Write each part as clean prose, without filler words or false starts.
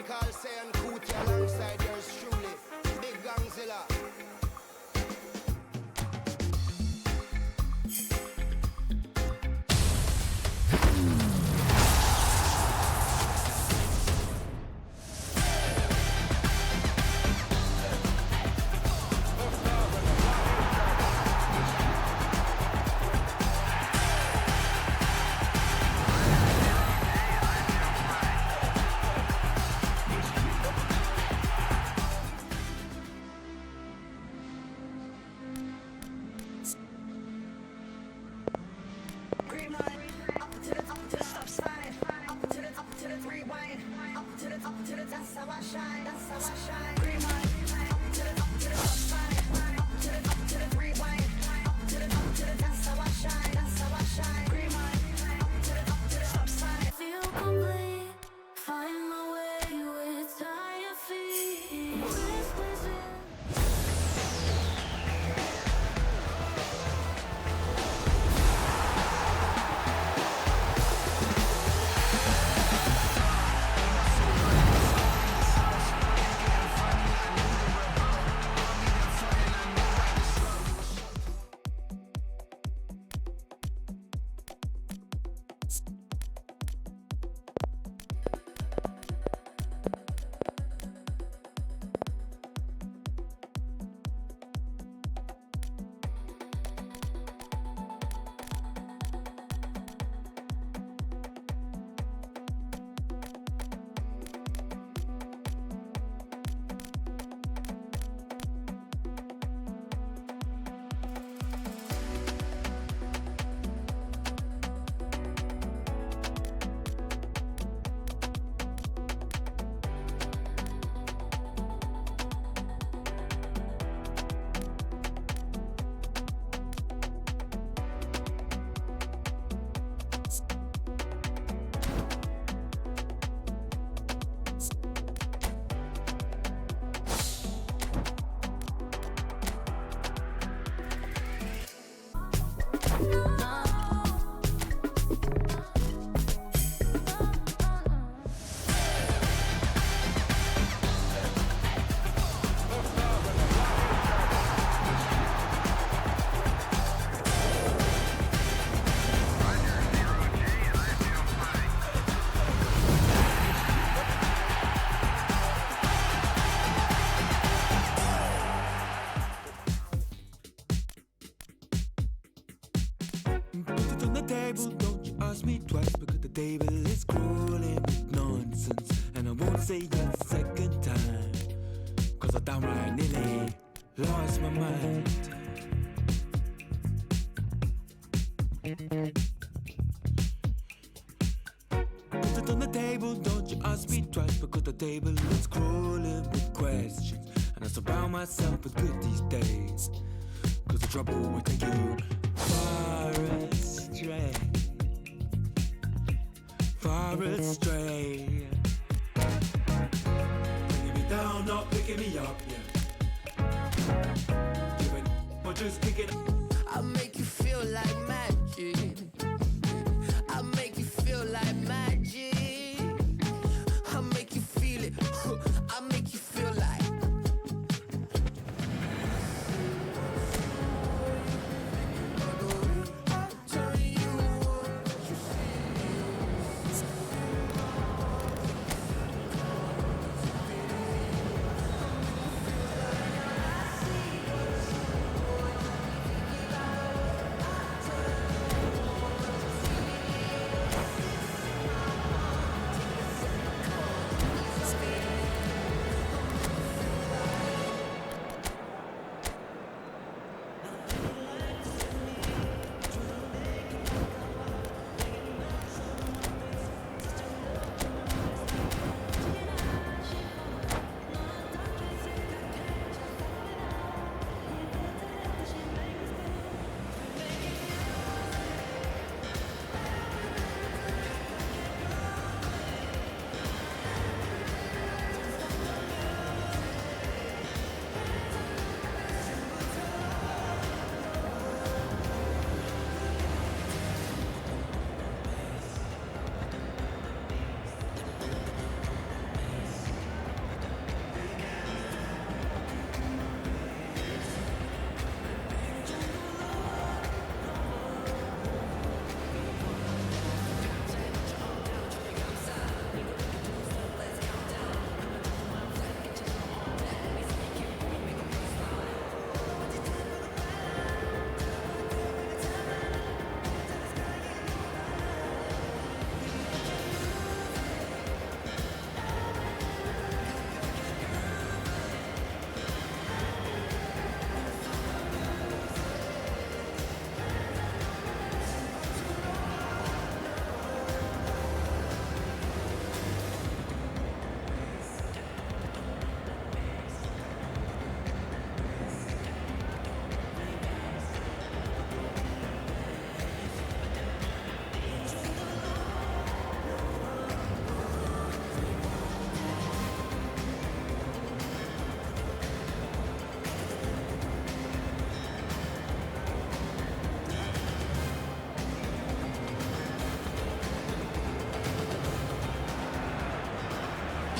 Lyrical say and Cootie alongside yours truly, Big Gangzilla.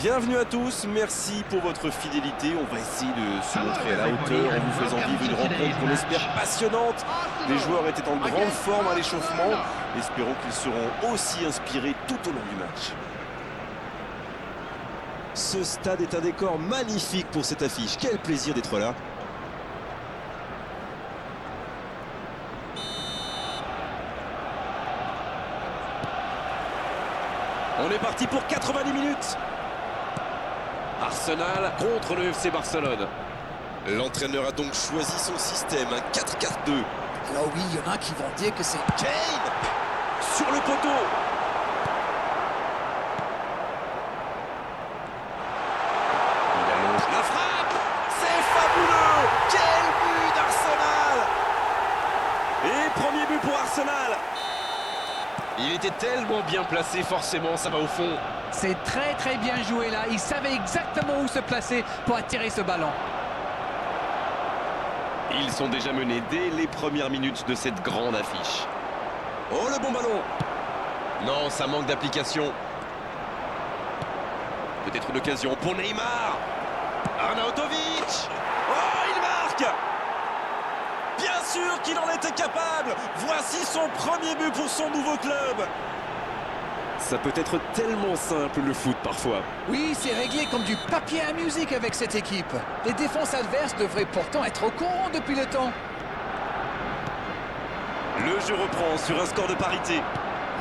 Bienvenue à tous, merci pour votre fidélité. On va essayer de se montrer à la hauteur en vous faisant vivre une rencontre qu'on espère passionnante. Les joueurs étaient en grande forme à l'échauffement. Espérons qu'ils seront aussi inspirés tout au long du match. Ce stade est un décor magnifique pour cette affiche. Quel plaisir d'être là. On est parti pour 90 minutes. Arsenal contre le FC Barcelone. L'entraîneur a donc choisi son système, un 4-4-2. Alors oui, il y en a qui vont dire que c'est Kane sur le poteau. Il allonge la frappe. C'est fabuleux. Quel but d'Arsenal. Et premier but pour Arsenal. Il était tellement bien placé, forcément ça va au fond. C'est très bien joué là. Il savait exactement où se placer pour attirer ce ballon. Ils sont déjà menés dès les premières minutes de cette grande affiche. Oh, le bon ballon. Non, ça manque d'application. Peut-être une occasion pour Neymar. Arnautovic. Oh, il marque. Bien sûr qu'il en était capable. Voici son premier but pour son nouveau club. Ça peut être tellement simple le foot parfois. Oui, c'est réglé comme du papier à musique avec cette équipe. Les défenses adverses devraient pourtant être au courant depuis le temps. Le jeu reprend sur un score de parité.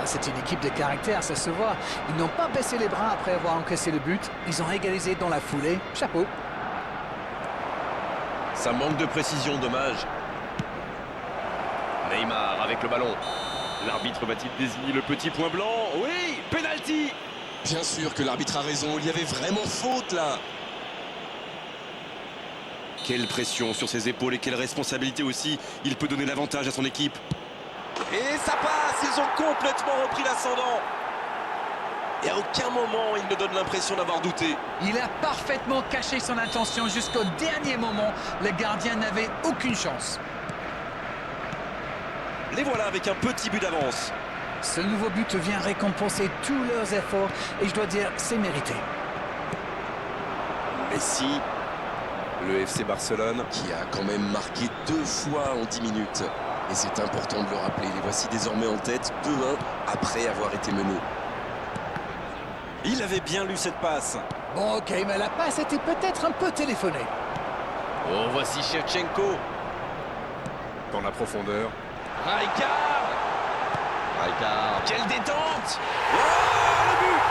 C'est une équipe de caractère, ça se voit. Ils n'ont pas baissé les bras après avoir encaissé le but. Ils ont égalisé dans la foulée. Chapeau. Ça manque de précision, dommage. Neymar avec le ballon. L'arbitre va-t-il désigner le petit point blanc? Oui, penalty. Bien sûr que l'arbitre a raison, il y avait vraiment faute là. Quelle pression sur ses épaules et quelle responsabilité aussi. Il peut donner l'avantage à son équipe. Et ça passe, ils ont complètement repris l'ascendant. Et à aucun moment il ne donne l'impression d'avoir douté. Il a parfaitement caché son intention jusqu'au dernier moment. Le gardien n'avait aucune chance. Les voilà avec un petit but d'avance. Ce nouveau but vient récompenser tous leurs efforts et je dois dire, c'est mérité. Messi, le FC Barcelone, qui a quand même marqué 2 fois en 10 minutes. Et c'est important de le rappeler, les voici désormais en tête, 2-1 après avoir été menés. Il avait bien lu cette passe. Bon, ok, mais la passe était peut-être un peu téléphonée. Oh, voici Shevchenko. Dans la profondeur. Rijkaard. Quelle détente. Oh, le but.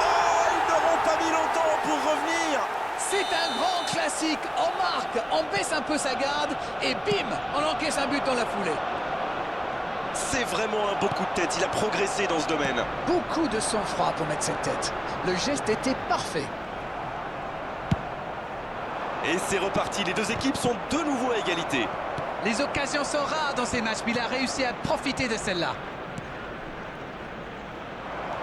Oh, ils n'auront pas mis longtemps pour revenir. C'est un grand classique. On marque, on baisse un peu sa garde et bim, on encaisse un but dans la foulée. C'est vraiment un beau coup de tête. Il a progressé dans ce domaine. Beaucoup de sang-froid pour mettre cette tête. Le geste était parfait. Et c'est reparti. Les deux équipes sont de nouveau à égalité. Les occasions sont rares dans ces matchs, mais il a réussi à profiter de celle-là.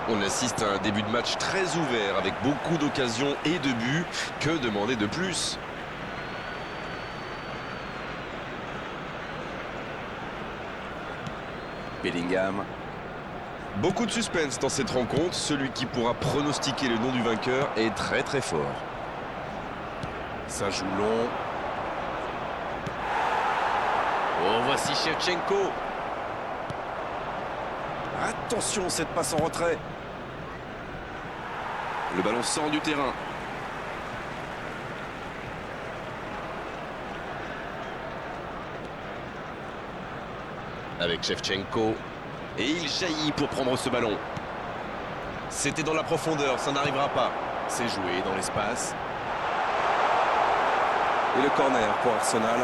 On assiste à un début de match très ouvert avec beaucoup d'occasions et de buts. Que demander de plus? Bellingham. Beaucoup de suspense dans cette rencontre. Celui qui pourra pronostiquer le nom du vainqueur est très fort. Ça joue long. Oh, voici Shevchenko. Attention, cette passe en retrait. Le ballon sort du terrain. Avec Shevchenko. Et il jaillit pour prendre ce ballon. C'était dans la profondeur, ça n'arrivera pas. C'est joué dans l'espace. Et le corner pour Arsenal.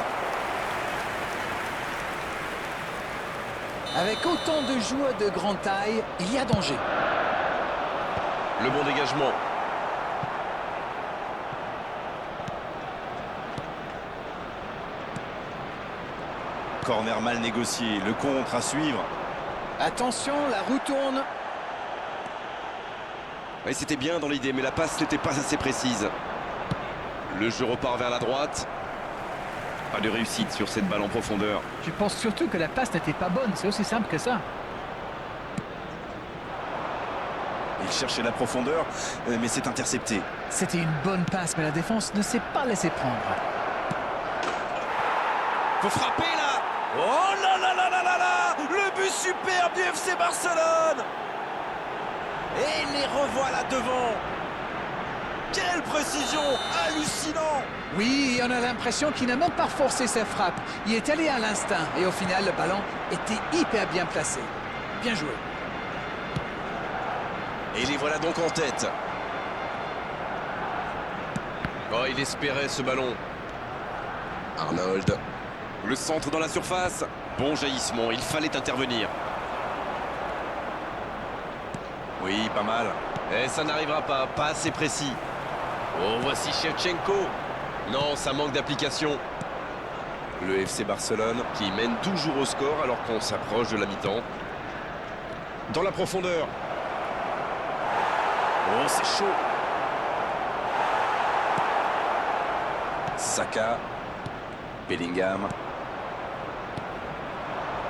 Avec autant de joueurs de grande taille, il y a danger. Le bon dégagement. Corner mal négocié, le contre à suivre. Attention, la roue tourne. Oui, c'était bien dans l'idée, mais la passe n'était pas assez précise. Le jeu repart vers la droite. Pas de réussite sur cette balle en profondeur. Je pense surtout que la passe n'était pas bonne, c'est aussi simple que ça. Il cherchait la profondeur, mais c'est intercepté. C'était une bonne passe, mais la défense ne s'est pas laissée prendre. Faut frapper là. Oh là là là là là là. Le but superbe du FC Barcelone. Et les revoilà devant. Quelle précision. Hallucinant. Oui, on a l'impression qu'il n'a même pas forcé sa frappe. Il est allé à l'instinct et au final, le ballon était hyper bien placé. Bien joué. Et les voilà donc en tête. Oh, il espérait ce ballon. Arnold. Le centre dans la surface. Bon jaillissement, il fallait intervenir. Oui, pas mal. Et ça n'arrivera pas, pas assez précis. Oh, voici Shevchenko. Non, ça manque d'application. Le FC Barcelone qui mène toujours au score alors qu'on s'approche de la mi-temps. Dans la profondeur. Oh, c'est chaud. Saka. Bellingham.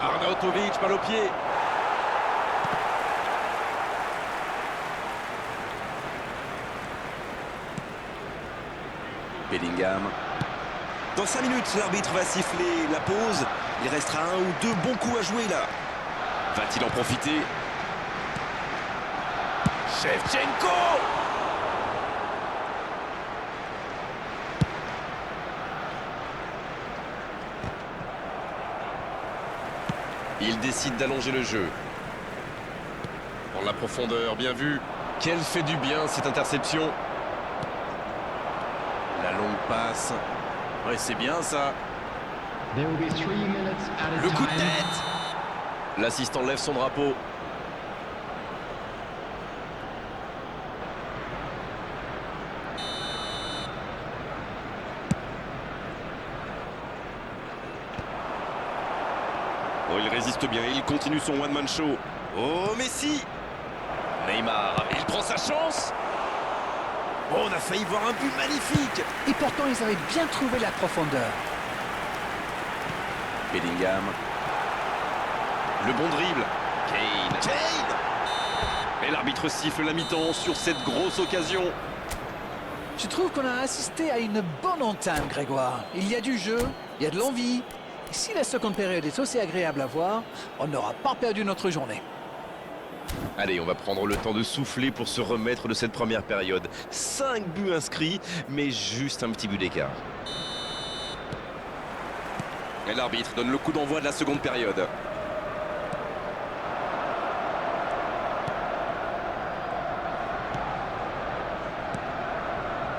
Arnautovic, balle au pied. Bellingham. Dans 5 minutes, l'arbitre va siffler la pause. Il restera un ou deux bons coups à jouer là. Va-t-il en profiter? Shevchenko! Il décide d'allonger le jeu. Dans la profondeur, bien vu. Quelle fait du bien cette interception. La longue passe. Ouais, c'est bien ça. Le coup de tête. L'assistant lève son drapeau. Oh, il résiste bien, il continue son one-man show. Oh, Messi. Neymar, il prend sa chance. Oh, on a failli voir un but magnifique. Et pourtant, ils avaient bien trouvé la profondeur. Bellingham. Le bon dribble. Kane. Et l'arbitre siffle la mi-temps sur cette grosse occasion. Je trouve qu'on a assisté à une bonne entame, Grégoire. Il y a du jeu, il y a de l'envie. Et si la seconde période est aussi agréable à voir, on n'aura pas perdu notre journée. Allez, on va prendre le temps de souffler pour se remettre de cette première période. 5 buts inscrits, mais juste un petit but d'écart. Et l'arbitre donne le coup d'envoi de la seconde période.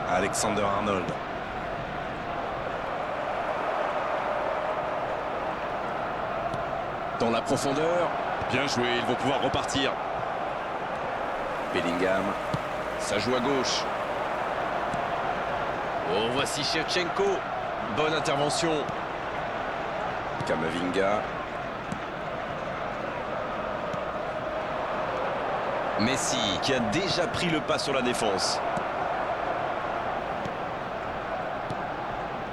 Alexander Arnold. Dans la profondeur. Bien joué, ils vont pouvoir repartir. Bellingham. Ça joue à gauche. Oh, voici Shevchenko. Bonne intervention. Kamavinga. Messi qui a déjà pris le pas sur la défense.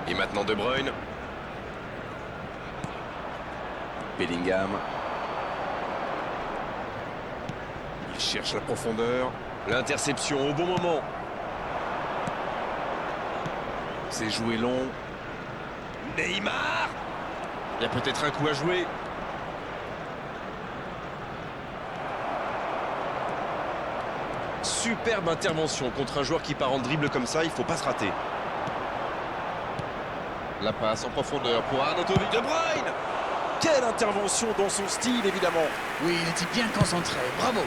Et maintenant De Bruyne. Bellingham. Il cherche la profondeur. L'interception au bon moment. C'est joué long. Neymar. Il y a peut-être un coup à jouer. Superbe intervention contre un joueur qui part en dribble comme ça, il ne faut pas se rater. La passe en profondeur pour Arnautovic. De Bruyne. Quelle intervention dans son style, évidemment. Oui, il était bien concentré. Bravo.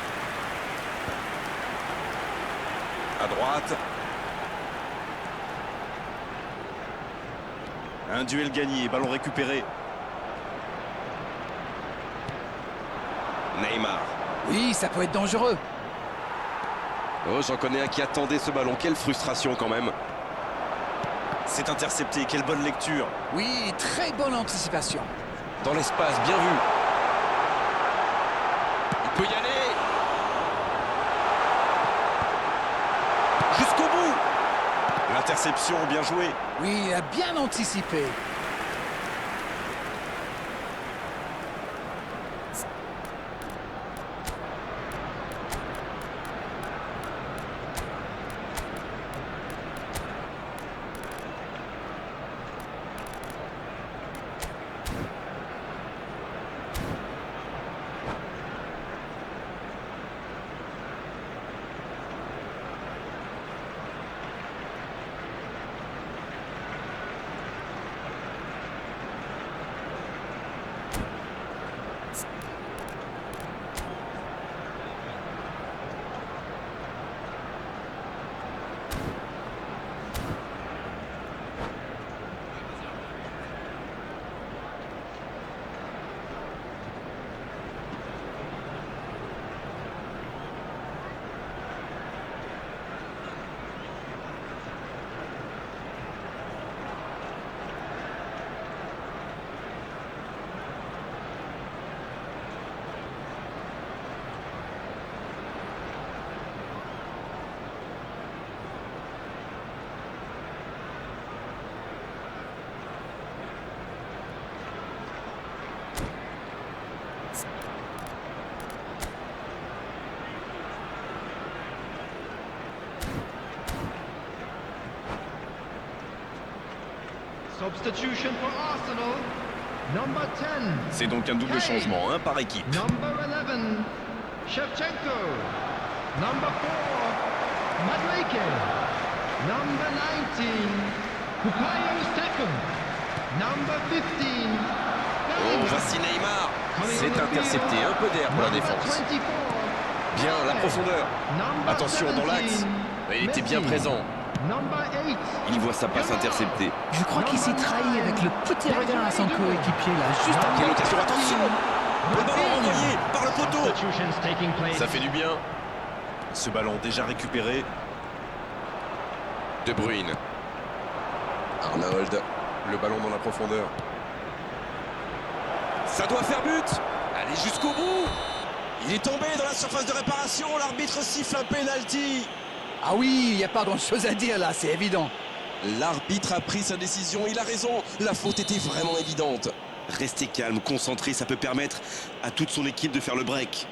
À droite. Un duel gagné, ballon récupéré. Neymar. Oui, ça peut être dangereux. Oh, j'en connais un qui attendait ce ballon. Quelle frustration quand même. C'est intercepté, quelle bonne lecture. Oui, très bonne anticipation. Dans l'espace, bien vu. Il peut y aller. Jusqu'au bout. L'interception, bien joué. Oui, il a bien anticipé. Substitution for Arsenal. Number 10. C'est donc un double changement, un par équipe. Number 11. Shevchenko. Number 4. Madueke. Number 19. Bukayo Saka. Number 15. Oh, voici Neymar. C'est intercepté, un peu d'air pour la défense. Bien, la profondeur. Attention dans l'axe. Il était bien présent. Il voit sa passe interceptée. Je crois qu'il s'est trahi avec le petit regard à son coéquipier là, juste à Quelle occasion, attention. Le ballon envoyé par le poteau. Ça fait du bien. Ce ballon déjà récupéré. De Bruyne. Arnold. Le ballon dans la profondeur. Ça doit faire but. Allez jusqu'au bout. Il est tombé dans la surface de réparation. L'arbitre siffle un penalty. Ah oui, il n'y a pas grand-chose à dire là, c'est évident. L'arbitre a pris sa décision. Il a raison. La faute était vraiment évidente. Restez calme, concentré. Ça peut permettre à toute son équipe de faire le break.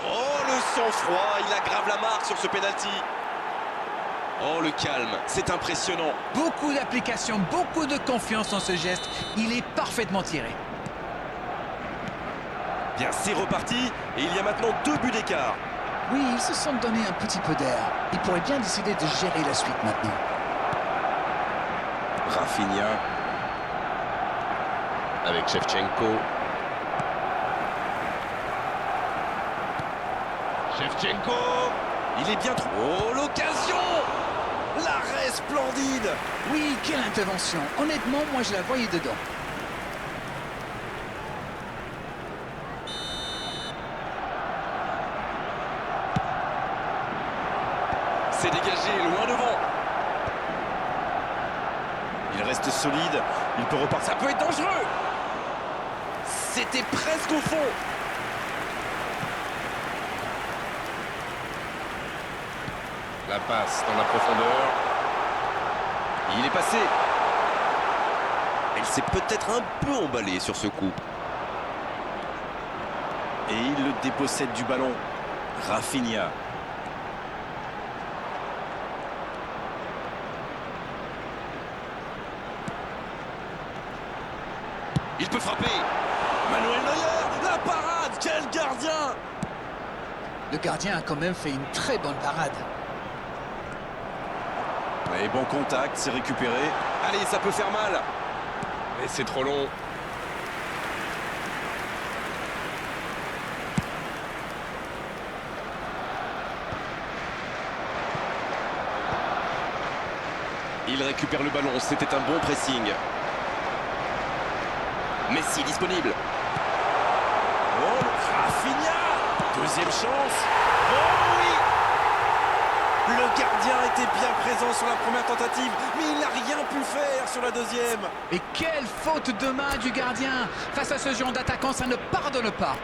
Oh, le sang-froid. Il aggrave la marque sur ce penalty. Oh, le calme, c'est impressionnant. Beaucoup d'application, beaucoup de confiance dans ce geste. Il est parfaitement tiré. Bien, c'est reparti. Et il y a maintenant 2 buts d'écart. Oui, ils se sont donné un petit peu d'air. Ils pourraient bien décider de gérer la suite maintenant. Rafinha. Avec Shevchenko. Shevchenko. Il est bien trop... Oh, l'occasion! L'arrêt splendide! Oui, quelle intervention. Honnêtement, moi je la voyais dedans. C'est dégagé, loin devant. Il reste solide. Il peut repartir. Ça peut être dangereux. C'était presque au fond. La passe dans la profondeur. Il est passé. Elle s'est peut-être un peu emballée sur ce coup. Et il le dépossède du ballon. Rafinha. Il peut frapper. Manuel Neuer, la parade. Quel gardien! Le gardien a quand même fait une très bonne parade. Et bon contact, c'est récupéré. Allez, ça peut faire mal. Mais c'est trop long. Il récupère le ballon, c'était un bon pressing. Messi disponible. Oh, Rafinha! Deuxième chance. Oh oui! Le gardien était bien présent sur la première tentative, mais il n'a rien pu faire sur la deuxième. Et quelle faute de main du gardien! Face à ce genre d'attaquant, ça ne pardonne pas.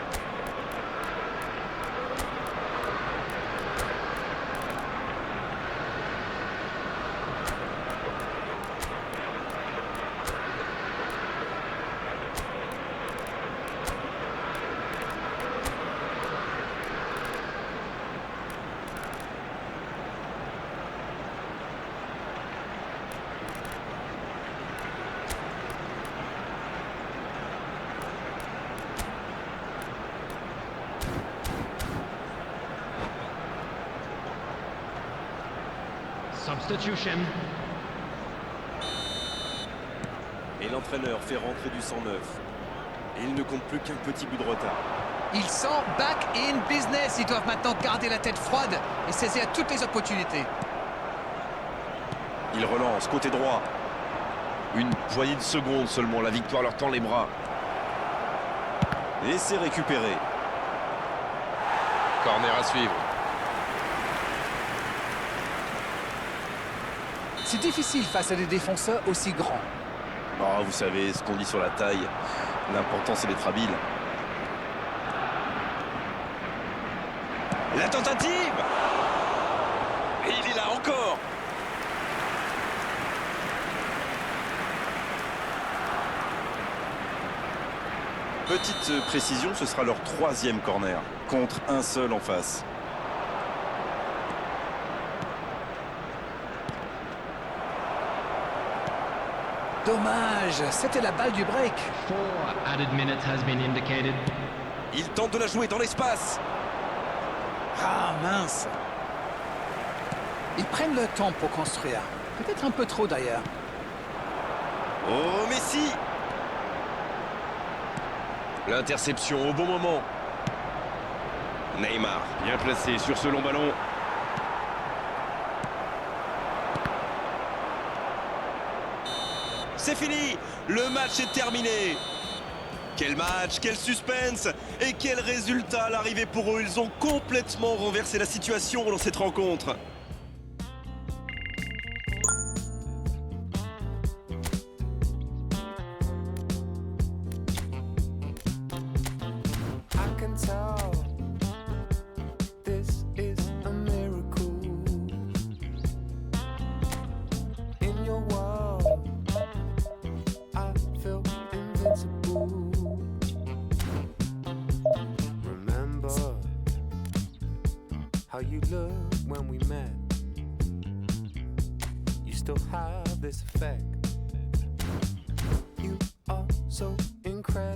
Substitution. Et l'entraîneur fait rentrer du sang neuf. Et il ne compte plus qu'un petit but de retard. Ils sont back in business. Ils doivent maintenant garder la tête froide et saisir toutes les opportunités. Il relance, côté droit. Une poignée de secondes seulement, la victoire leur tend les bras. Et c'est récupéré. Corner à suivre. C'est difficile face à des défenseurs aussi grands. Oh, vous savez ce qu'on dit sur la taille. L'important, c'est d'être habile. La tentative! Et il est là encore! Petite précision, ce sera leur 3e corner, contre un seul en face. Dommage, c'était la balle du break. 4 added minutes has been indicated. Il tente de la jouer dans l'espace. Ah mince. Ils prennent le temps pour construire. Peut-être un peu trop d'ailleurs. Oh, Messi! L'interception au bon moment. Neymar, bien placé sur ce long ballon. C'est fini! Le match est terminé! Quel match, quel suspense et quel résultat à l'arrivée pour eux. Ils ont complètement renversé la situation dans cette rencontre. I can tell this is a miracle. In your world, I feel invincible. Remember how you looked when we met. You still have this effect. You are so